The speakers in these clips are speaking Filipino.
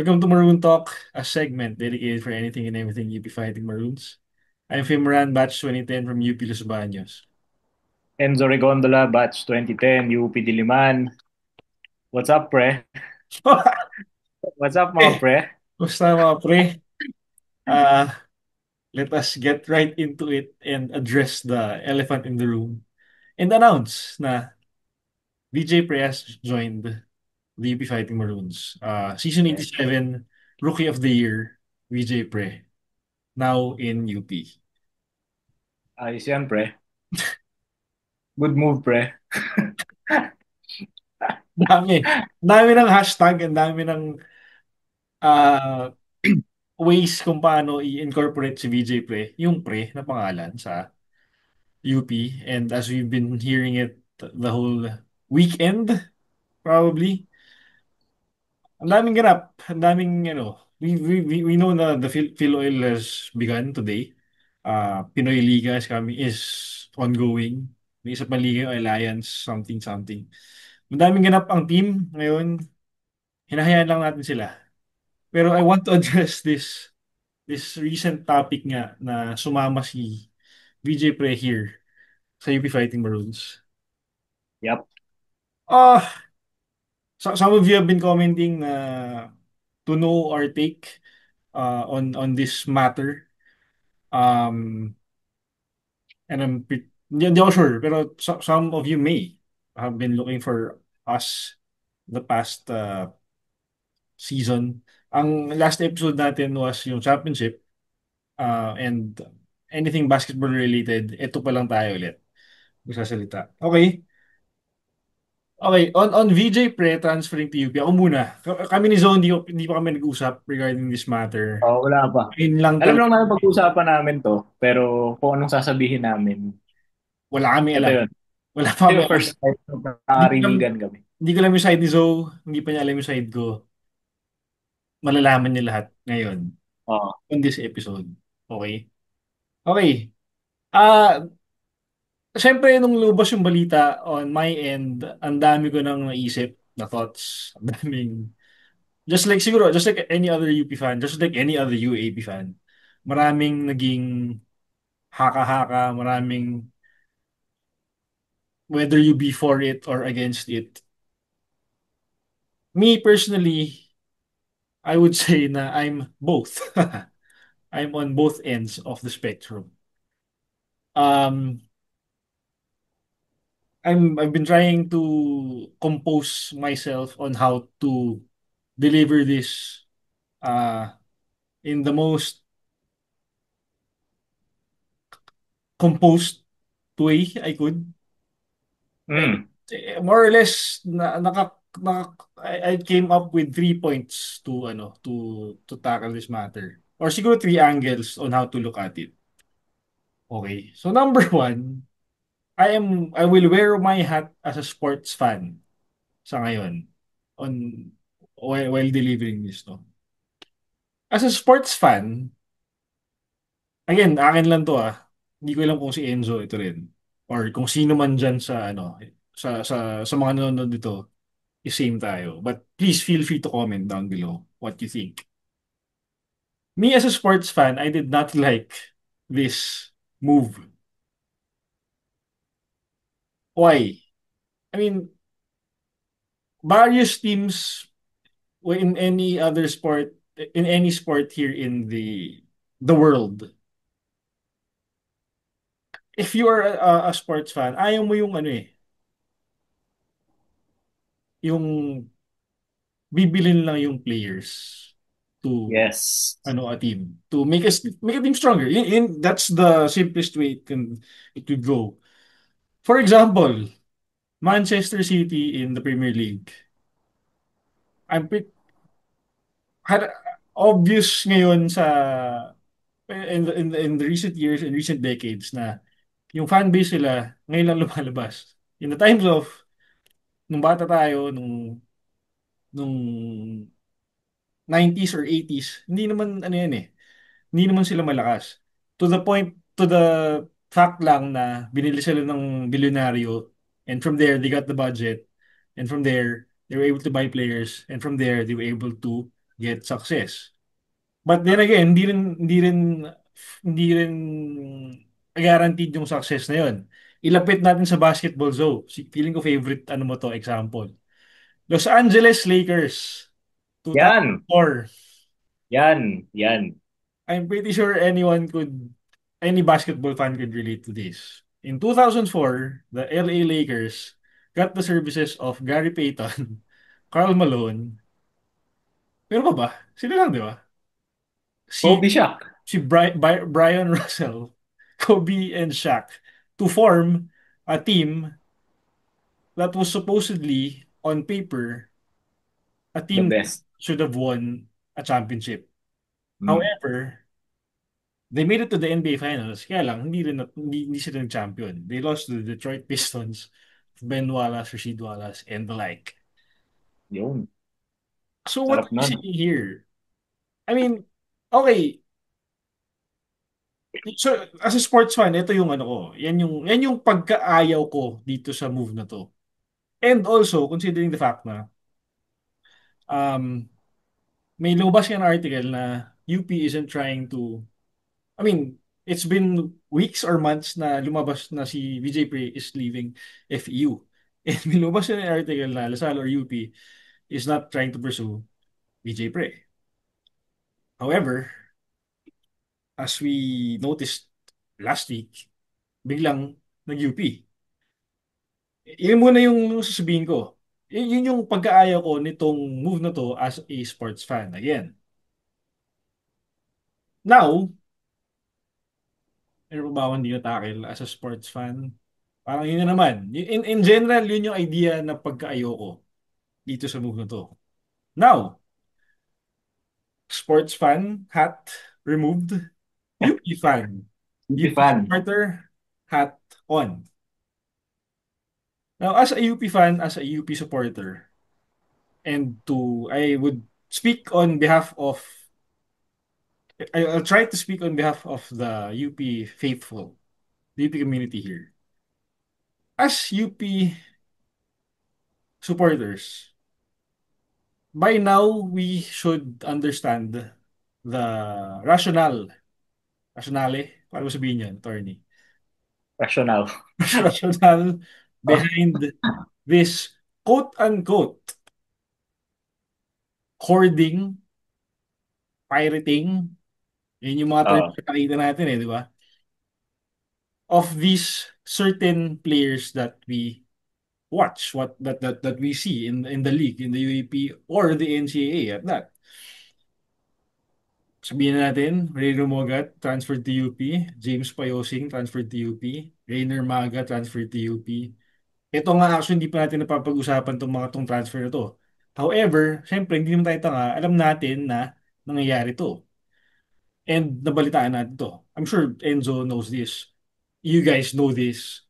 Welcome to Maroon Talk, a segment dedicated for anything and everything UP Fighting Maroons. I'm Fimran, batch 2010 from UP Los Baños. Enzo Regondola, batch 2010, UP Diliman. What's up, pre? What's up, mga Eh, pre? Kumusta mga pre? Uh, Let us get right into it and address the elephant in the room and announce na VJ Pre has joined the UP Fighting Maroons. Season Yes. 87, Rookie of the Year, VJ Pre, now in UP. Ayos yan, pre. Good move, pre. Dami. Dami ng hashtag, ang dami ng uh, ways kung paano i-incorporate si VJ Pre, yung pre na pangalan sa UP. And as we've been hearing it the whole weekend, probably, ang daming ganap, ang daming, we know na the Phil Oil has begun today. Pinoy Liga is ongoing. May isa pang liga yung Alliance, something, something. Ang daming ganap ang team ngayon. Hinahayaan lang natin sila. Pero I want to address this recent topic nga na sumama si VJ Pre here sa UP Fighting Maroons. Yep. Ah, some of you have been commenting to know our take on this matter. Um, and hindi ako sure, pero some of you may have been looking for us the past season. Ang last episode natin was yung championship and anything basketball related, ito pa lang tayo ulit magsasalita. Okay. Okay, on VJ Pre transferring to UP, ako muna. Kami ni Zone, hindi pa kami nag-usap regarding this matter. Oh, wala pa. Ayun lang Alam talaga, lang namin pag-uusapan namin to, pero kung anong sasabihin namin, wala kami ito alam. yun. Wala pa Ito kami yung alam. first time na Hindi ko alam, nakarinigan kami. hindi ko alam yung side ni Zoe, hindi pa niya alam yung side ko. Malalaman niya lahat ngayon Oo. on this episode. Okay? Okay. Ah, Siyempre nung lumabas yung balita on my end, ang dami ko nang naisip na thoughts. Ang daming just like siguro, just like any other UP fan, just like any other UAP fan, maraming naging haka-haka, maraming whether you be for it or against it. Me personally, I would say na I'm both. I'm on both ends of the spectrum. Um, I've been trying to compose myself on how to deliver this uh in the most composed way I could. And Mm. more or less I came up with 3 points to to tackle this matter. Or siguro three angles on how to look at it. Okay. So number one, I will wear my hat as a sports fan sa ngayon on while delivering this, no. As a sports fan, again, akin lang to ah. Hindi ko alam kung si Enzo ito rin or kung sino man diyan sa sa mga nanonood dito same tayo. But please feel free to comment down below what you think. Me as a sports fan, I did not like this move. Why? I mean, various teams in any other sport, in any sport here in the world, if you are a sports fan, ayaw mo yung yung bibilin lang yung players to Yes. a team to make a team stronger. That's the simplest way it could go. For example, Manchester City in the Premier League. I'm pretty had obvious ngayon sa in the recent years and recent decades na yung fan base nila ngayon lang lumalabas. In the times of nung bata tayo, nung 90s or 80s, hindi naman hindi naman sila malakas. To the fact lang na binili sila ng bilyonaryo and from there they got the budget and from there they were able to buy players and from there they were able to get success. But then again, hindi rin guaranteed yung success na yun. Ilapit natin sa basketball Zo. Feeling ko favorite ano mo to example. Los Angeles Lakers Yan, 2004. yan. I'm pretty sure any basketball fan could relate to this. In 2004, the LA Lakers got the services of Gary Payton, Karl Malone. Pero pa ba? Sila lang, di ba? Si Kobe Shaq. Brian Russell, Kobe and Shaq to form a team that was supposedly on paper a The team that best. should have won a championship. Mm, However, they made it to the NBA Finals. Kaya lang, hindi sila nag-champion. They lost to the Detroit Pistons, Ben Wallace, Rasheed Wallace, and the like. yun. So what Sarap are you nun. saying here? I mean, okay. So, as a sports fan, ito yung ano ko. Yan yung pagkaayaw ko dito sa move na to. And also, considering the fact na um, may lumabas yung article na UP isn't trying to I mean, it's been weeks or months na lumabas na si VJ Pre is leaving FEU. And nilabas na yung article na Lasal or UP is not trying to pursue VJ Pre. However, as we noticed last week, biglang nag-UP. Yun muna yung sasabihin ko. Yun yung pagkaayaw ko nitong move na to as a sports fan. Again, now, ano pa ba ako hindi na-tackle as a sports fan? Parang yun na naman. In general, yun yung idea na pagkaayaw ko dito sa move na to. Now, sports fan, hat removed. UP fan. UP UP fan. supporter, hat on. Now, as a UP fan, as a UP supporter, I would speak on behalf of, I'll try to speak on behalf of the UP faithful, the UP community here. As UP supporters, by now we should understand the rationale, paano mo sabihin yan, attorney? Rational. Rationale behind this quote-unquote hoarding, pirating, yun yung mga terms Oo. na nakita natin di ba? Of these certain players that we watch, that we see in the league, in the UAP or the NCAA at that. Sabihin na natin, Ray Rumogat transferred to UP, James Payosing transferred to UP, Rainer Maga transferred to UP. Ito nga actually hindi pa natin napapag-usapan tong transfer na to. However, syempre hindi naman tayo tanga, alam natin na nangyayari to. And nabalitaan natin to. I'm sure Enzo knows this. You guys know this.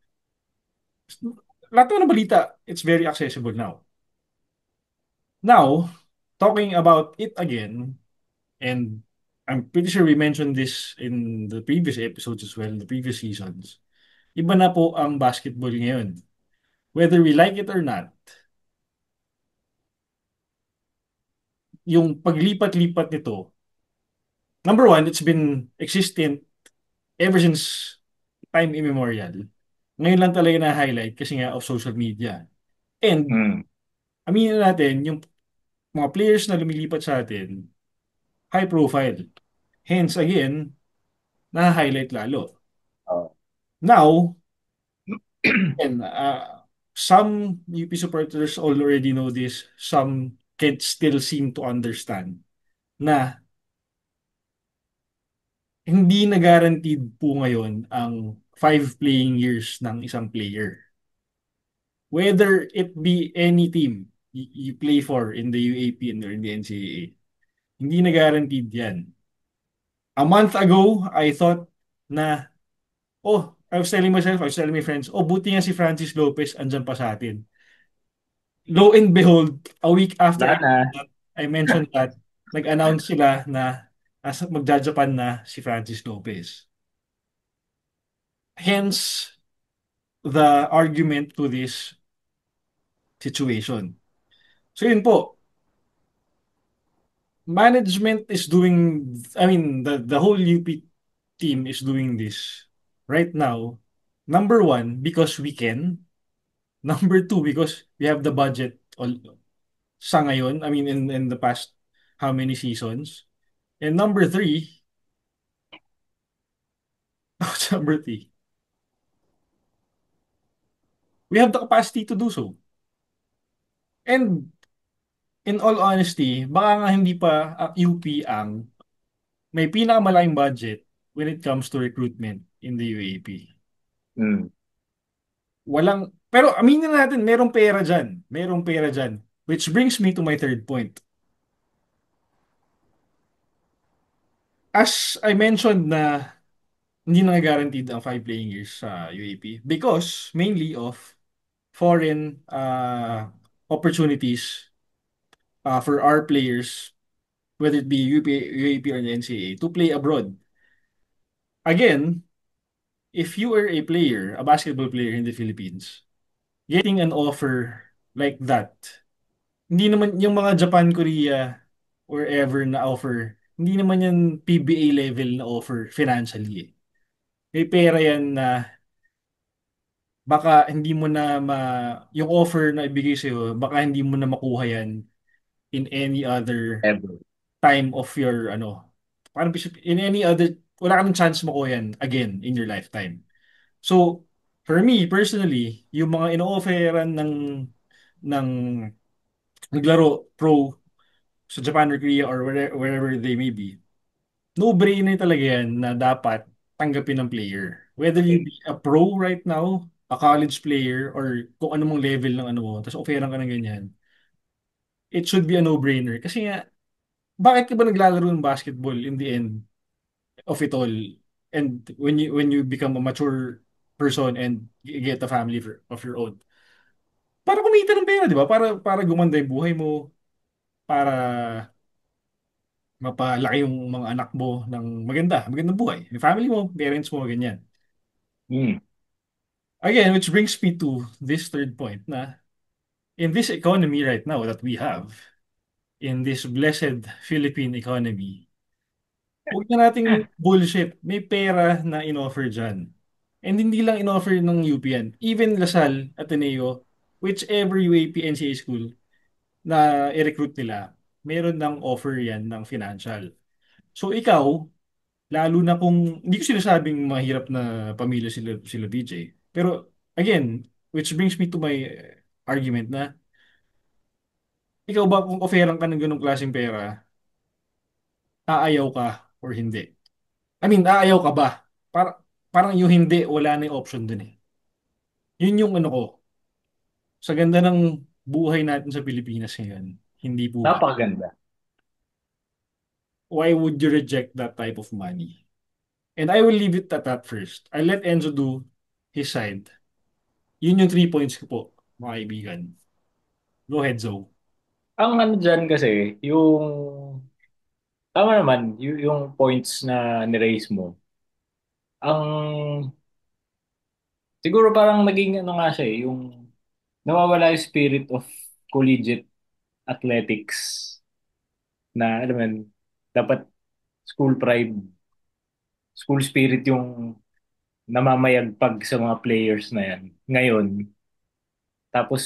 Lahat naman ng balita, it's very accessible now. Now, talking about it again, and I'm pretty sure we mentioned this in the previous episodes as well, the previous seasons. Iba na po ang basketball ngayon. Whether we like it or not, yung paglipat-lipat nito, number one, it's been existent ever since time immemorial. Ngayon lang talaga na-highlight kasi nga of social media. And, Mm. aminin natin, yung mga players na lumilipat sa atin, high profile. Hence, again, na-highlight lalo. Oo. Now, and some UP supporters already know this, some can still seem to understand na hindi na guaranteed po ngayon ang 5 playing years ng isang player. Whether it be any team you play for in the UAP and or in the NCAA, hindi na guaranteed yan. A month ago, I thought na, I was telling my friends, buti nga si Francis Lopez andyan pa sa atin. Lo and behold, a week after Wala na. I mentioned that, nag-announce sila na magja-Japan na si Francis Lopez. Hence, the argument to this situation. So yun po, management is doing, I mean, the whole UP team is doing this right now. Number one, because we can. Number two, because we have the budget sa ngayon. I mean, in the past how many seasons. And number three, number three, we have the capacity to do so. And in all honesty, baka nga hindi pa UP ang may pinakamalaking budget when it comes to recruitment in the UAP. Mm. Pero aminin natin, merong pera dyan. Merong pera dyan. Which brings me to my third point. As I mentioned na hindi na guaranteed ang 5 playing years sa UAP because mainly of foreign opportunities for our players, whether it be UAP or the NCAA, to play abroad. Again, if you are a player, a basketball player in the Philippines, getting an offer like that, hindi naman yung mga Japan, Korea, or ever na offer, hindi naman yan PBA level na offer financially eh. May pera yan na baka hindi mo na yung offer na ibigay sa'yo, baka hindi mo na makuha yan in any other Ever. time of your parang in any other, wala ka ng chance makuha yan again in your lifetime. So, for me personally, yung mga ino-offeran ng naglaro pro sa Japan or Korea or wherever they may be, no-brainer talaga yan na dapat tanggapin ng player. Whether you Okay. be a pro right now, a college player, or kung anong level ng ano mo, tapos offeran ka ng ganyan, it should be a no-brainer. Kasi nga, bakit ka ba naglalaro ng basketball in the end of it all? And when you become a mature person and you get a family of your own, para kumita ng pera, di ba? Para gumanda yung buhay mo, para mapalaki yung mga anak mo ng magandang buhay. Yung family mo, parents mo, ganyan. Mm. Again, which brings me to this third point na in this economy right now that we have, in this blessed Philippine economy, huwag na nating bullshit. May pera na in-offer dyan. And hindi lang in-offer ng UP yan. Even Lasal, Ateneo, whichever UAP NCA school na i-recruit nila, meron ng offer yan ng financial. So ikaw, lalo na kung, hindi ko sinasabing mahirap na pamilya sila BJ. Pero again, which brings me to my argument na, ikaw ba kung offeran ka ng ganong klaseng pera, aayaw ka or hindi? I mean, aayaw ka ba? Para, parang yung hindi, wala na yung option dun eh. Yun yung ano ko, sa ganda ng buhay natin sa Pilipinas ngayon, hindi po ba? Napakaganda. Why would you reject that type of money? And I will leave it at that first. I'll let Enzo do his side. Yun yung 3 points ko po, mga kaibigan. Go ahead, Zoe. Ang ano dyan kasi, yung, tama naman, yung points na ni-raise mo. Ang, siguro parang naging ano nga siya yung nawawala yung spirit of collegiate athletics na, alam mo yun, dapat school pride, school spirit yung namamayagpag sa mga players na yan. Ngayon, tapos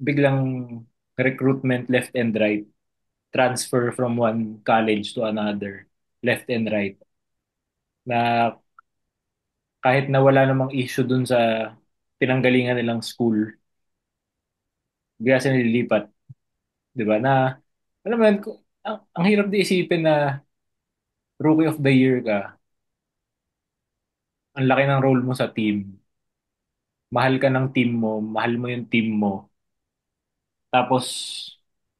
biglang recruitment left and right, transfer from one college to another, left and right, na kahit na wala namang issue dun sa pinanggalingan nilang school, bigla sila nililipat, di ba? Na, alam mo yun, ang hirap di isipin na rookie of the year ka, ang laki ng role mo sa team, mahal ka ng team mo, mahal mo yung team mo, tapos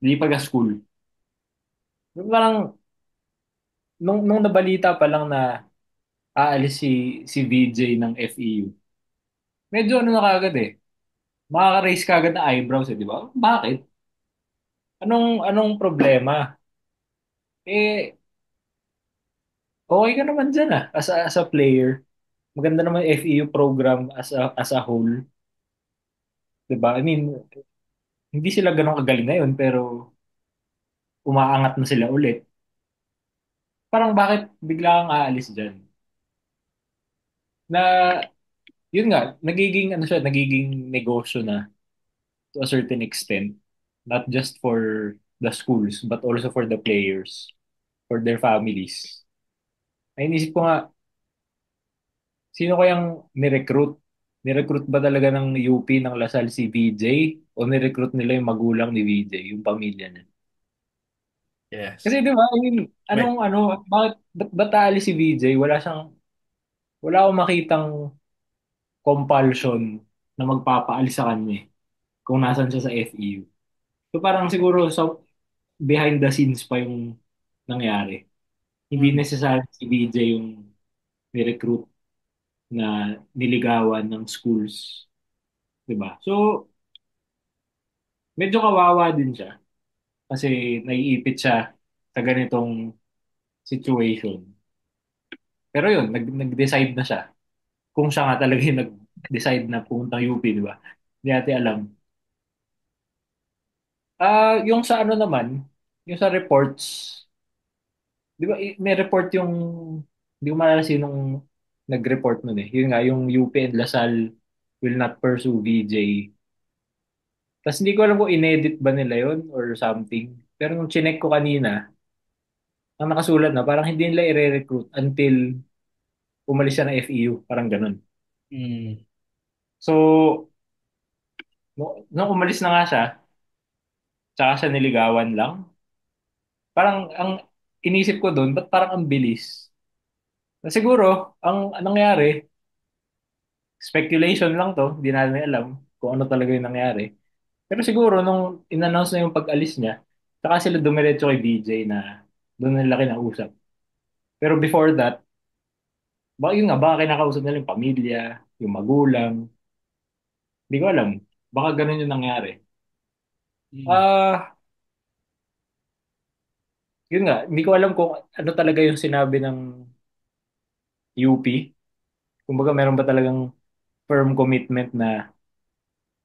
lilipat ka school. Parang, nung nabalita pa lang na aalis si VJ ng FEU, medyo ano na kagad eh, makaka-raise kagad na eyebrows eh, di ba? Bakit? Anong problema? Eh, okay ka naman dyan ah, as a player. Maganda naman yung FEU program as a whole. Diba? I mean, hindi sila ganun kagaling ngayon, pero umaangat na sila ulit. Parang bakit bigla kang aalis dyan? Na, yun nga, nagiging, ano siya, nagiging negosyo na to a certain extent. Not just for the schools, but also for the players, for their families. Ay, inisip ko nga, sino kayang nirecruit? Nirecruit ba talaga ng UP ng Lasal si VJ? O nirecruit nila yung magulang ni VJ, yung pamilya niya? Kasi Yes. di ba, I mean, May, ba't aalis si VJ? Wala akong makitang compulsion na magpapaalis sa kanya kung nasan siya sa FEU. So parang siguro behind the scenes pa yung nangyari. Hindi mm, necessarily si VJ yung ni-recruit na niligawan ng schools, 'di ba? So medyo kawawa din siya kasi naiipit siya sa ganitong situation. Pero yun, nag-decide na siya. Kung siya nga talaga yung nag-decide na pumunta UP, 'di ba? Hindi natin alam. Yung sa ano naman, yung sa reports, 'di ba, may report yung, hindi ko maalala sinong nag-report nun eh. Yun nga, yung UP and Lasal will not pursue VJ. Tapos hindi ko alam kung inedit ba nila yun or something. Pero nung chinek ko kanina, ang nakasulat na parang hindi nila i-recruit until umalis siya ng FEU. Parang ganun. mm, So, nung umalis na nga siya, tsaka siya niligawan lang, parang ang inisip ko doon, ba't parang ang bilis? Na siguro, ang nangyari, speculation lang to, hindi natin alam kung ano talaga yung nangyari. Pero siguro, nung in-announce na yung pag-alis niya, saka sila dumiretso kay DJ na doon nila kinausap. Pero before that, baka yun nga, baka kinakausap nila yung pamilya, yung magulang. Hindi ko alam. Baka ganun yung nangyari. mm. Ah, yun nga, hindi ko alam kung ano talaga yung sinabi ng UP. Kumbaga, meron ba talagang firm commitment na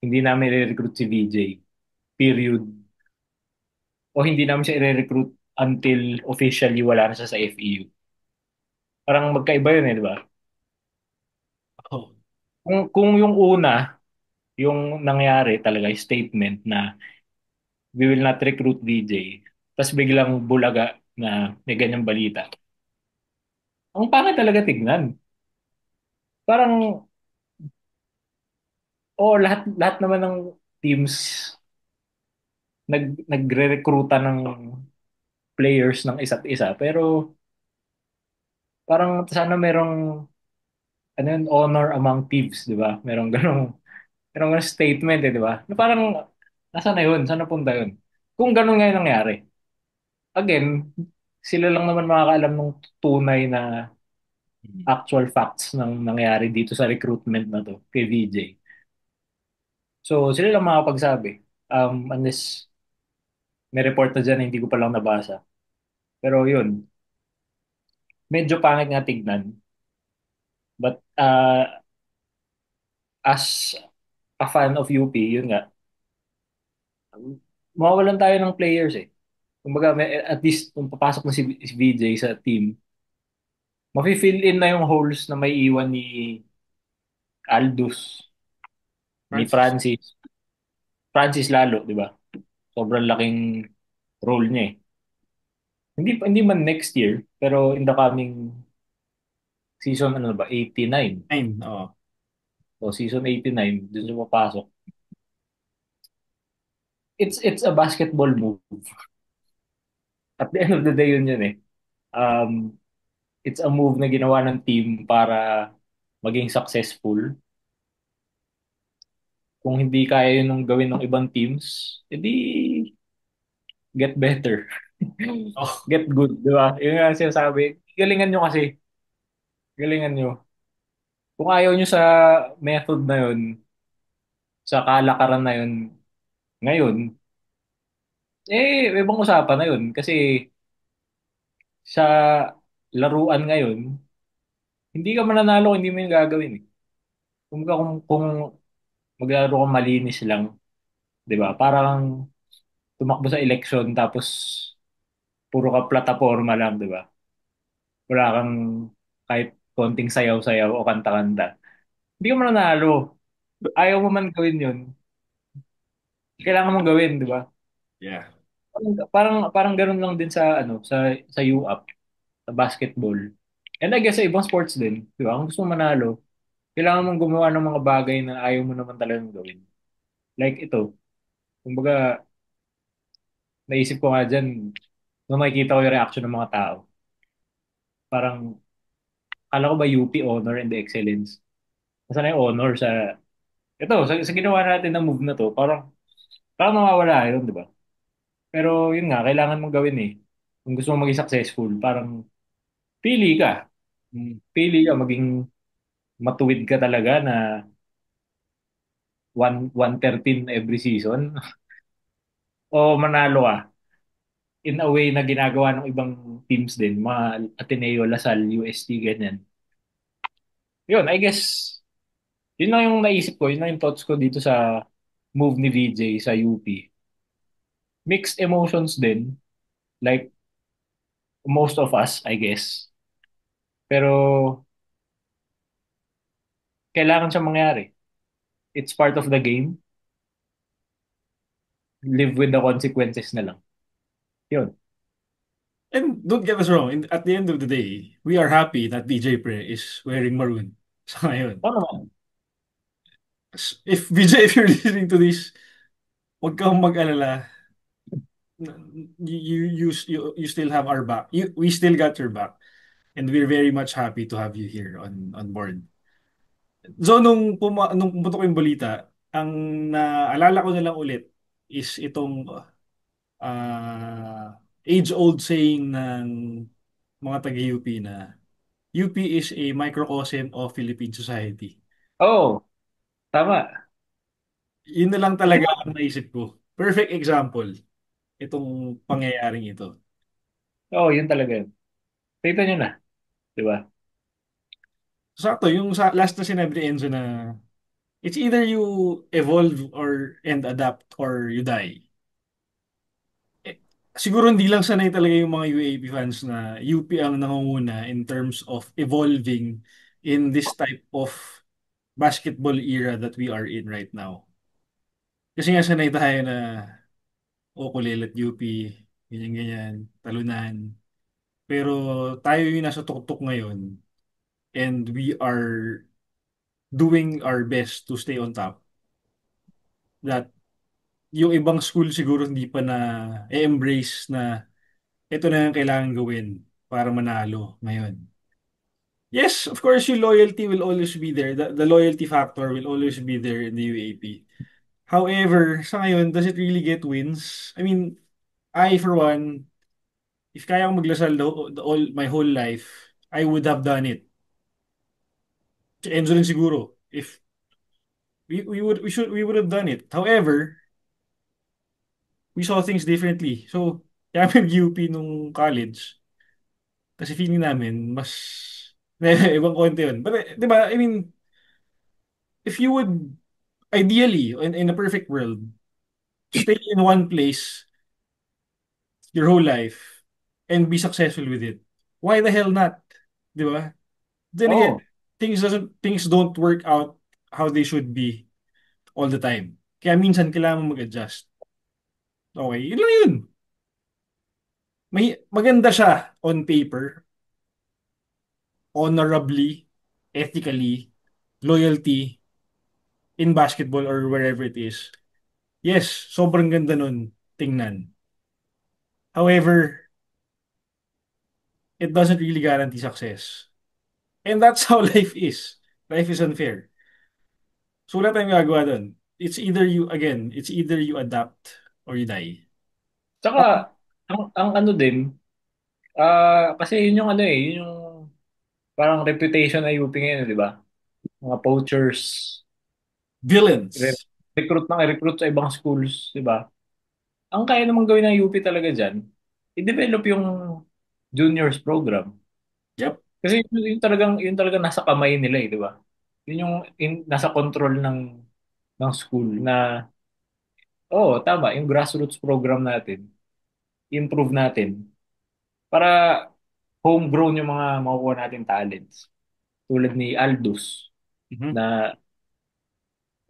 hindi namin i-recruit si VJ, period. O hindi namin siya i-recruit until officially wala na siya sa FEU. Parang magkaiba yun eh, di ba? Oh, Kung yung una, yung nangyari talaga, yung statement na we will not recruit VJ, tapos biglang bulaga na may ganyang balita. Ang pangit talaga tignan. Parang, lahat, lahat naman ng teams nagre-recruita ng players ng isa't isa. Pero parang sana merong ano yun, honor among thieves, di ba? Merong statement eh, di ba? Na parang, nasa na yun? Saan napunta yun? Kung ganun nga yung nangyari. Again, sila lang naman makakaalam ng tunay na mm. actual facts ng nangyari dito sa recruitment na to kay VJ. So, sila lang makapagsabi. Unless may report na dyan na hindi ko pa lang nabasa. Pero yun, medyo pangit nga tignan. But as a fan of UP, yun nga, mawawalan tayo ng players eh. Kumbaga, at least kung papasok na si VJ sa team, mafe-fill in na yung holes na may iwan ni Aldous, ni Francis. Francis. Francis lalo, di ba? Sobrang laking role niya eh. Hindi man next year, pero in the coming season, ano ba, 89. Nine, oh. O season 89, dun siya papasok. It's a basketball move. At the end of the day, yun eh. Um, it's a move na ginawa ng team para maging successful. Kung hindi kaya yun ng gawin ng ibang teams, edi get better. Oh, Get good, di ba? Yun nga sinasabi. Galingan nyo kasi. Galingan nyo. Kung ayaw nyo sa method na yun, sa kalakaran na yun, ngayon, ibang usapan na yun. Kasi sa laruan ngayon, hindi ka mananalo kung hindi mo yung gagawin eh. Kung maglaro ka malinis lang, di ba? Parang tumakbo sa eleksyon tapos puro ka plataforma lang, di ba? Wala kang kahit konting sayaw-sayaw o kanta-kanta. Hindi ka mananalo. Ayaw mo man gawin yun, kailangan mong gawin, di ba? Yeah. Parang ganun lang din sa sa UAP, sa basketball. And I guess sa ibang sports din, di ba? Kung gusto mong manalo, kailangan mong gumawa ng mga bagay na ayaw mo naman talagang gawin. Like ito, kumbaga, naisip ko nga dyan, nung makikita ko yung reaction ng mga tao, parang, kala ko ba UP Honor and Excellence? Nasaan na yung honor sa ginawa natin na move na to, parang mawawala yun, di ba? Pero yun nga, kailangan mong gawin eh. Kung gusto mong maging successful, parang pili ka. Pili ka, maging matuwid ka talaga na 113 every season o manalo ka in a way na ginagawa ng ibang teams din, mga Ateneo, Lasal, UST, ganyan. Yun, I guess, yun lang yung naisip ko, yun lang yung thoughts ko dito sa move ni VJ sa UP. Mixed emotions din, like most of us, I guess. Pero kailangan siyang mangyari. It's part of the game. Live with the consequences na lang. Yun. And don't get us wrong, at the end of the day, we are happy that DJ Pre is wearing maroon. So ngayon, Oo naman. if VJ, if you're listening to this, huwag kang mag-alala. You still have our back. We still got your back. And we're very much happy to have you here on board. So nung pumutok yung balita, ang naalala ko na lang ulit is itong age-old saying ng mga taga-UP na UP is a microcosm of Philippine society. Oo, tama. Yun na lang Di talaga ba? ang naisip ko. Perfect example, itong pangyayaring ito. Oo, yun talaga yun. Tignan nyo na. Di ba? Sakto, yung sa last na sinabi ni Enzo na it's either you evolve or and adapt or you die. Eh, siguro hindi lang sanay talaga yung mga UAP fans na UP ang nangunguna in terms of evolving in this type of basketball era that we are in right now. Kasi nga sanay tayo na Kulilat UP, ganyan-ganyan, talunan. Pero tayo yung nasa tuktok ngayon and we are doing our best to stay on top. That yung ibang school siguro hindi pa na embrace na ito na yung kailangan gawin para manalo ngayon. Yes, of course, yung loyalty will always be there. The loyalty factor will always be there in the UAP. However, sa ngayon, does it really get wins? I mean, I for one, if kaya kong maglasal my whole life, I would have done it. Si Enzo rin siguro. If we would have done it. However, we saw things differently. So, kaya kami UP nung college. Kasi feeling namin, mas, ibang konti yun. But, di ba, I mean, if you would, ideally, in a perfect world, stay in one place your whole life and be successful with it, why the hell not? Di ba? Then again, Oo. things don't work out how they should be all the time. Kaya minsan kailangan mo mag-adjust. Okay, yun lang yun. Maganda siya on paper, honorably, ethically, loyalty in basketball or wherever it is. Yes, sobrang ganda nun tingnan. However, it doesn't really guarantee success. And that's how life is. Life is unfair. So wala tayong gagawa dun. It's either you adapt or you die. Tsaka, ang ano din, kasi yun yung ano eh, yun yung parang reputation ng UP ngayon, di ba? Mga poachers, Villains. recruit sa ibang schools, di ba? Ang kaya namang gawin ng UP talaga dyan, i-develop yung juniors program. Yep. Kasi yun talagang nasa kamay nila eh, di ba? Yun yung nasa control ng school na, oh, tama, yung grassroots program natin, improve natin. para homegrown yung mga makukuha nating talents. Tulad ni Aldous Mhm. na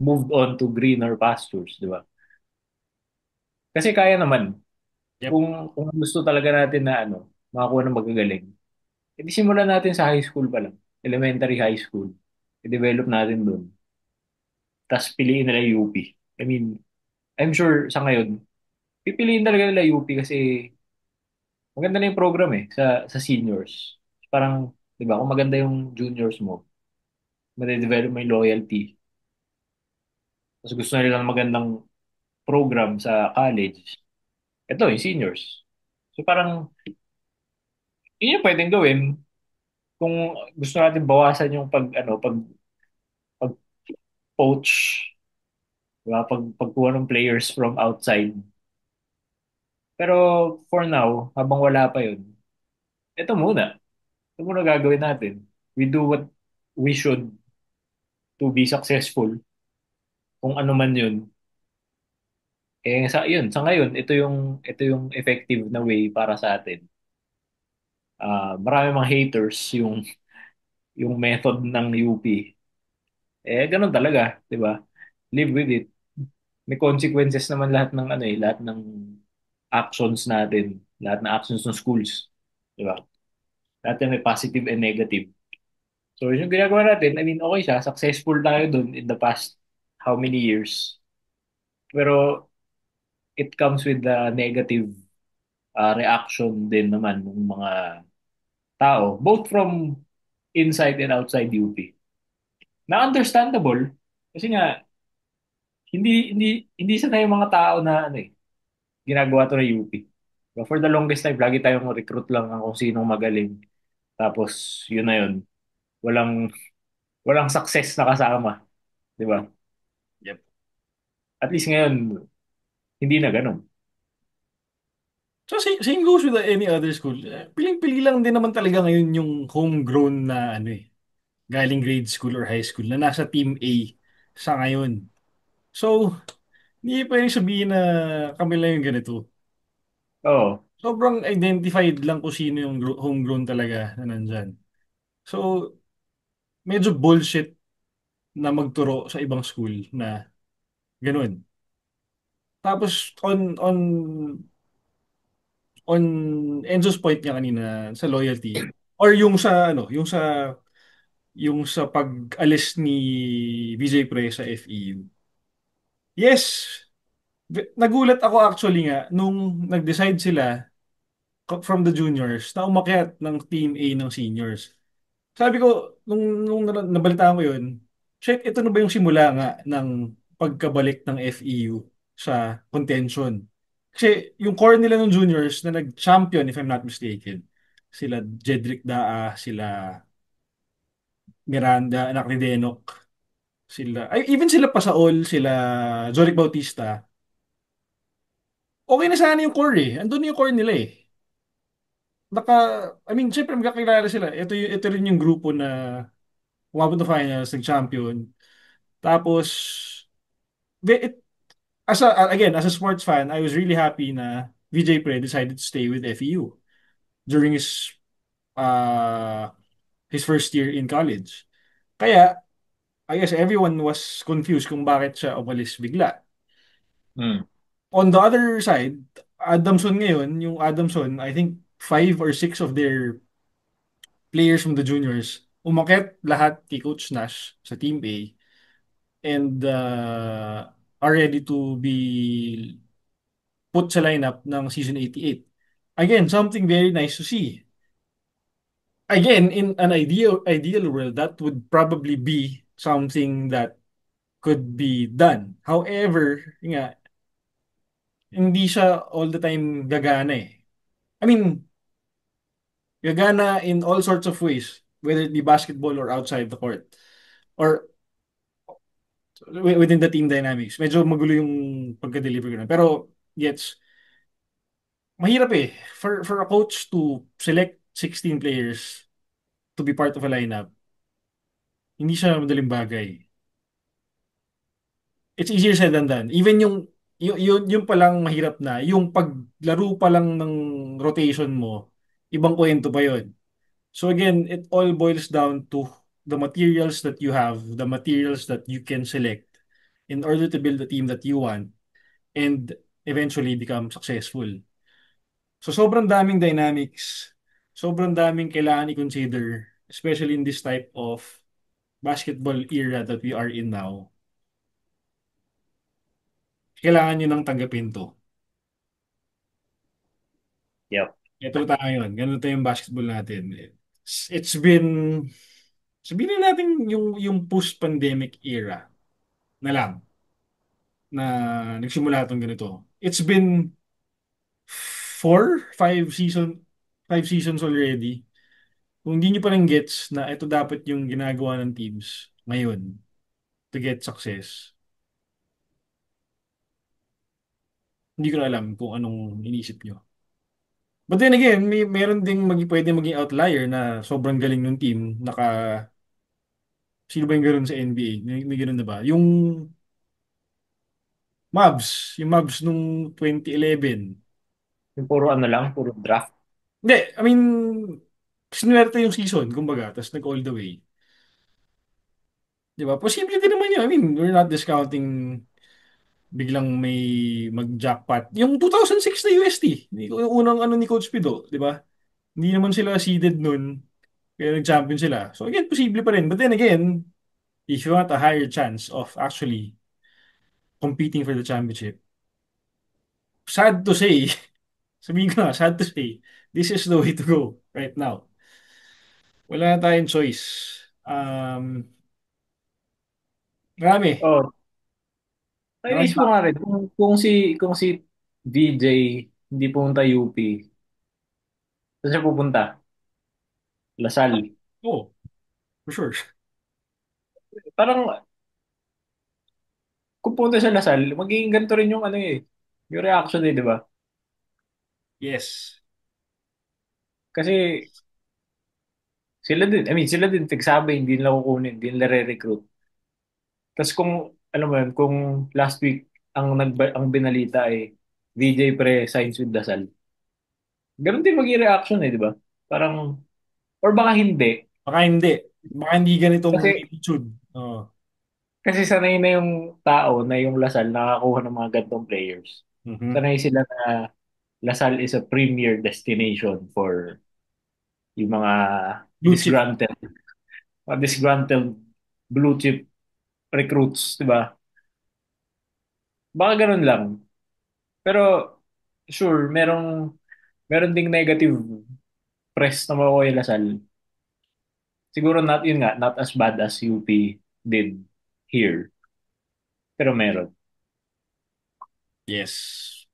moved on to greener pastures, di ba? Kasi kaya naman, Yep. kung gusto talaga natin na ano, makakuha ng magagaling, edi simulan natin sa high school pa lang, elementary high school. I-develop natin doon. Tapos piliin nila yung UP. I mean, I'm sure sa ngayon, pipiliin talaga nila UP kasi maganda na yung program eh sa seniors. Parang, di ba, kung maganda yung juniors mo, made-develop mo yung loyalty. Tapos gusto nila ng magandang program sa college. Ito, yung seniors. So parang, yun yung pwedeng gawin kung gusto natin bawasan yung pag poach, diba? Pagkuha ng players from outside. Pero for now, habang wala pa yun, ito muna. Ito muna gagawin natin. We do what we should to be successful. Kung ano man yun. Sa ngayon, ito yung effective na way para sa atin. Marami mga haters yung method ng UP. Ganun talaga, 'di ba? Live with it. May consequences naman lahat ng actions natin, lahat ng actions ng schools, 'di ba? Lahat yan may positive and negative. So, yung ginagawa natin, I mean, okay siya, successful tayo dun in the past how many years. Pero it comes with the negative reaction din naman ng mga tao, both from inside and outside UP. Na understandable kasi nga hindi hindi sanay yung mga tao na ano ginagawa to ng UP. But for the longest time, lagi tayong recruit lang ng kung sinong magaling. Tapos, yun na yun. Walang, walang success na kasama. Di ba? Yep. At least ngayon, hindi na ganun. So same goes with any other school. Piling-pili lang din naman talaga ngayon yung homegrown na ano eh, galing grade school or high school na nasa team A sa ngayon. So, hindi pwedeng sabihin na kami lang yung ganito. Oo. Sobrang identified lang kung sino yung homegrown talaga na nandyan. So, medyo bullshit na magturo sa ibang school na ganun. Tapos on Enzo's point niya kanina sa loyalty or yung sa pag-alis ni VJ Pre sa FEU. Yes, nagulat ako actually nga nung nag-decide sila from the juniors na umakyat ng Team A ng seniors. Sabi ko, nung nabalitaan ko yun, check, ito na ba yung simula nga ng pagkabalik ng FEU sa contention? Kasi yung core nila ng juniors na nag-champion, if I'm not mistaken, sila Jedrick Daa, sila Miranda, anak ni Denok, even sila Pasaol, sila Joric Bautista, okay na sana yung core eh. Andun yung core nila eh. Naka, I mean, syempre magkakilala sila. Ito rin yung grupo na umabot na finals, nag-champion. Tapos, it, again, as a sports fan, I was really happy na VJ Pre decided to stay with FEU during uh, his first year in college. Kaya, I guess everyone was confused kung bakit siya umalis bigla. Mm. On the other side, Adamson ngayon, yung Adamson, I think five or six of their players from the juniors, umakyat lahat kay Coach Nash sa Team A and are ready to be put sa lineup ng season 88. Again, something very nice to see. Again, in an ideal world, that would probably be something that could be done. However, yun nga, hindi siya all the time gagana eh. I mean, gagana in all sorts of ways, whether it be basketball or outside the court or within the team dynamics. Medyo magulo yung pagka-deliver ko na. Pero, gets, mahirap eh. For a coach to select 16 players to be part of a lineup, hindi siya madaling bagay. It's easier said than done. Even yung pa lang mahirap na, yung paglaro pa lang ng rotation mo, ibang kwento pa yon. So again, it all boils down to the materials that you have, the materials that you can select in order to build the team that you want and eventually become successful. So sobrang daming dynamics, sobrang daming kailangan i-consider, especially in this type of basketball era that we are in now. Kailangan nyo nang tanggapin to. Yep. Ito tayo ngayon. Ganito yung basketball natin. It's been, sabihin na natin yung post-pandemic era na lang na nagsimula itong ganito. It's been 5 seasons already. Kung hindi nyo pa rin gets na ito dapat yung ginagawa ng teams ngayon to get success, hindi ko na alam kung anong iniisip nyo. But then again, meron ding pwede maging outlier na sobrang galing ng team. Sino ba yung ganoon sa NBA? May ganoon na ba? Yung Mavs nung 2011. Yung puro ano lang, puro draft. Hindi, I mean, sinuwerte yung season, kumbaga, tapos nag all the way. Di ba? Posible din naman yun. I mean, we're not discounting biglang may mag-jackpot. Yung 2006 na UST, yung unang ano ni Coach Pido, di ba? Hindi naman sila seeded nun, kaya nag-champion sila. So again, posible pa rin. But then again, if you want a higher chance of actually competing for the championship, sad to say, sabihin ko na, sad to say, this is the way to go right now. Wala na tayong choice. Marami. Oh, Marami nainis ko pa. nga rin kung si VJ hindi pumunta UP, saan siya pupunta? Lasal. Oh, for sure. Parang kung pumunta siya Lasal, magiging ganito rin yung ano eh, yung reaction eh, di ba? Yes. Kasi sila din nagsabi, hindi nila kukunin, hindi nila re-recruit. Tapos kung, alam mo yun, kung last week ang binalita ay VJ Pre signs with Dasal. Ganun din maging reaction eh, di ba? Parang, or baka hindi. Baka hindi. Baka hindi ganitong Kasi, magnitude. Oh. kasi sanay na yung tao na yung Lasal nakakuha ng mga gantong players. Mhm. Sanay sila na Lasal is a premier destination for yung Blue chip. disgruntled blue chip recruits, di ba? Baka ganun lang. Pero, sure, meron ding negative press na makukuha yung Lasal. Siguro not yun nga, not as bad as UP did here. Pero meron. Yes.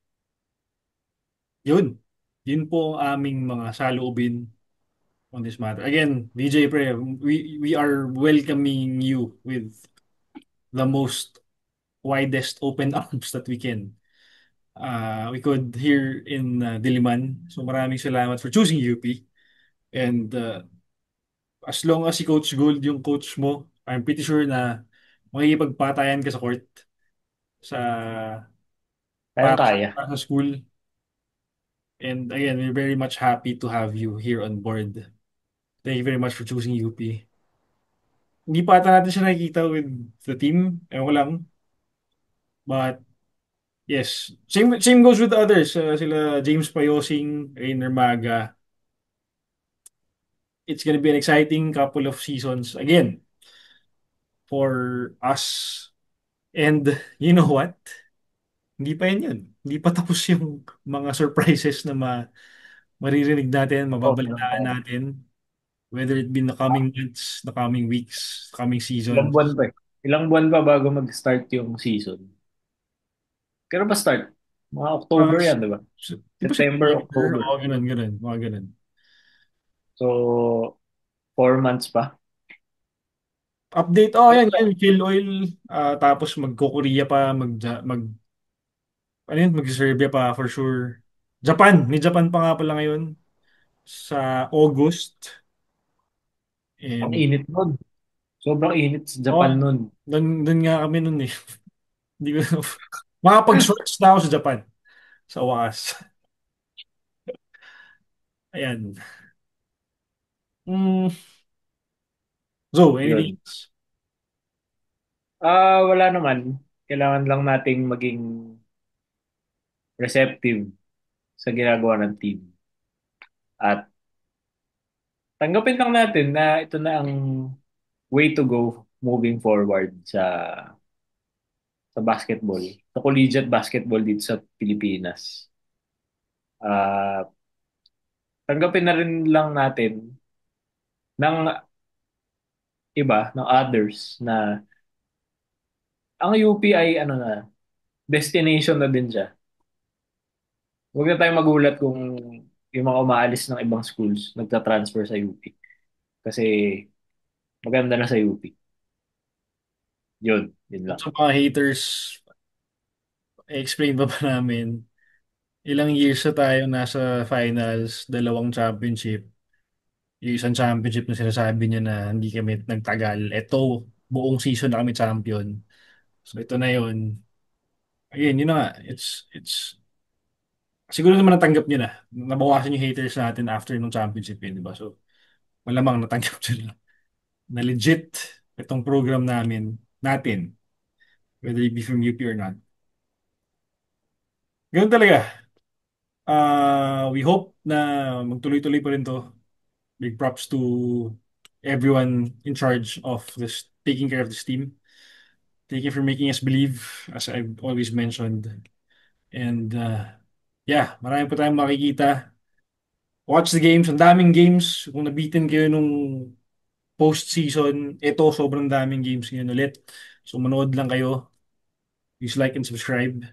Yun. Yun po ang aming mga saloobin on this matter. Again, DJ Pre, we are welcoming you with the most widest open arms that we can. We could here in Diliman. So maraming salamat for choosing UP. And as long as si Coach Gold yung coach mo, I'm pretty sure na makikipagpatayan ka sa court sa Kayang-kaya. para sa school. And again, we're very much happy to have you here on board. Thank you very much for choosing UP. Hindi pa ata natin siya nakikita with the team. Ewan ko lang. But yes, same goes with the others. Sila James Payosing, Rainer Maga. It's gonna be an exciting couple of seasons again for us. And you know what? Hindi pa yun. Hindi pa tapos yung mga surprises na maririnig natin, Oh, meron pa mababalitaan yan. natin. Whether it be in the coming months, the coming weeks, the coming Ilang buwan seasons. pa eh. Ilang buwan pa bago mag-start yung season. Kailan ba start? Mga Uh, October yan, di ba? di ba September, September? October. Oo, ganun, ganun. Mga ganun. So, 4 months pa. Update, yan, yan. Fuel oil. Tapos magko-Korea pa, ano yun, mag-Serbia pa for sure. Japan. May Japan pa nga pala ngayon sa August. Ang And, init nun. Sobrang init sa oh, Japan nun. doon nga kami nun eh. Hindi ko, makapag-shorts na ako sa Japan. Sa wakas. Ayan. Mm, so, anything Yun. else? Wala naman. Kailangan lang nating maging receptive sa ginagawa ng team. At tanggapin lang natin na ito na ang way to go moving forward sa basketball, sa collegiate basketball dito sa Pilipinas. Ah, tanggapin na rin lang natin ng iba, ng others na ang UP ay ano na, destination na din siya. Huwag na tayong magulat kung yung mga umaalis ng ibang schools nagta-transfer sa UP. Kasi maganda na sa UP. Yun At lang. sa mga haters, explain pa ba namin? Ilang years na tayo nasa finals, dalawang championship. Yung isang championship na sinasabi niya na hindi kami nagtagal. Ito, buong season na kami champion. So ito na yun. Again, yun na nga. Siguro naman natanggap niyo na. Nabawasan yung haters natin after nung championship yun, di ba? So, malamang natanggap niyo na legit itong program natin, whether it be from UP or not. Ganun talaga. We hope na magtuloy-tuloy pa rin to. Big props to everyone in charge of this, taking care of this team. Thank you for making us believe, as I've always mentioned. And yeah, marami pa tayong makikita. Watch the games. Ang daming games. Kung nabitin kayo nung postseason, ito sobrang daming games ngayon ulit. So manood lang kayo. Please like and subscribe.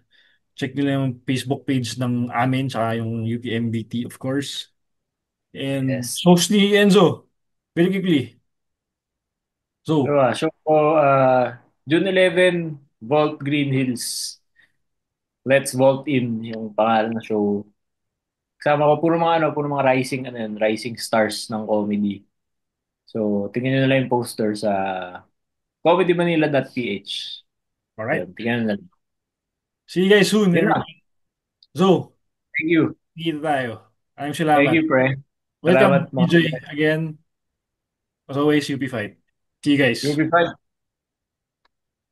Check nyo lang yung Facebook page ng amin, tsaka yung UPMBT, of course. And Yes. host ni Enzo, very quickly. So, So, June 11, Vault Green Hills. Let's Vault In, yung pangalan ng show. Kasama ko, puro mga rising, ano yun, rising stars ng comedy. So, tingnan nyo na lang yung poster sa comedymanila.ph. alright. Yun, tingnan nyo na lang. See you guys soon, Yun lang. everyone. So, Thank you. kita tayo. Maraming Thank salamat. you, pre. Welcome, Salamat mga DJ, pre. again. As always, UP Fight. See you You'll guys. be fine.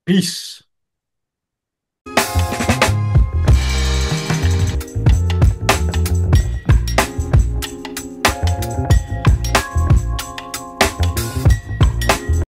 Peace.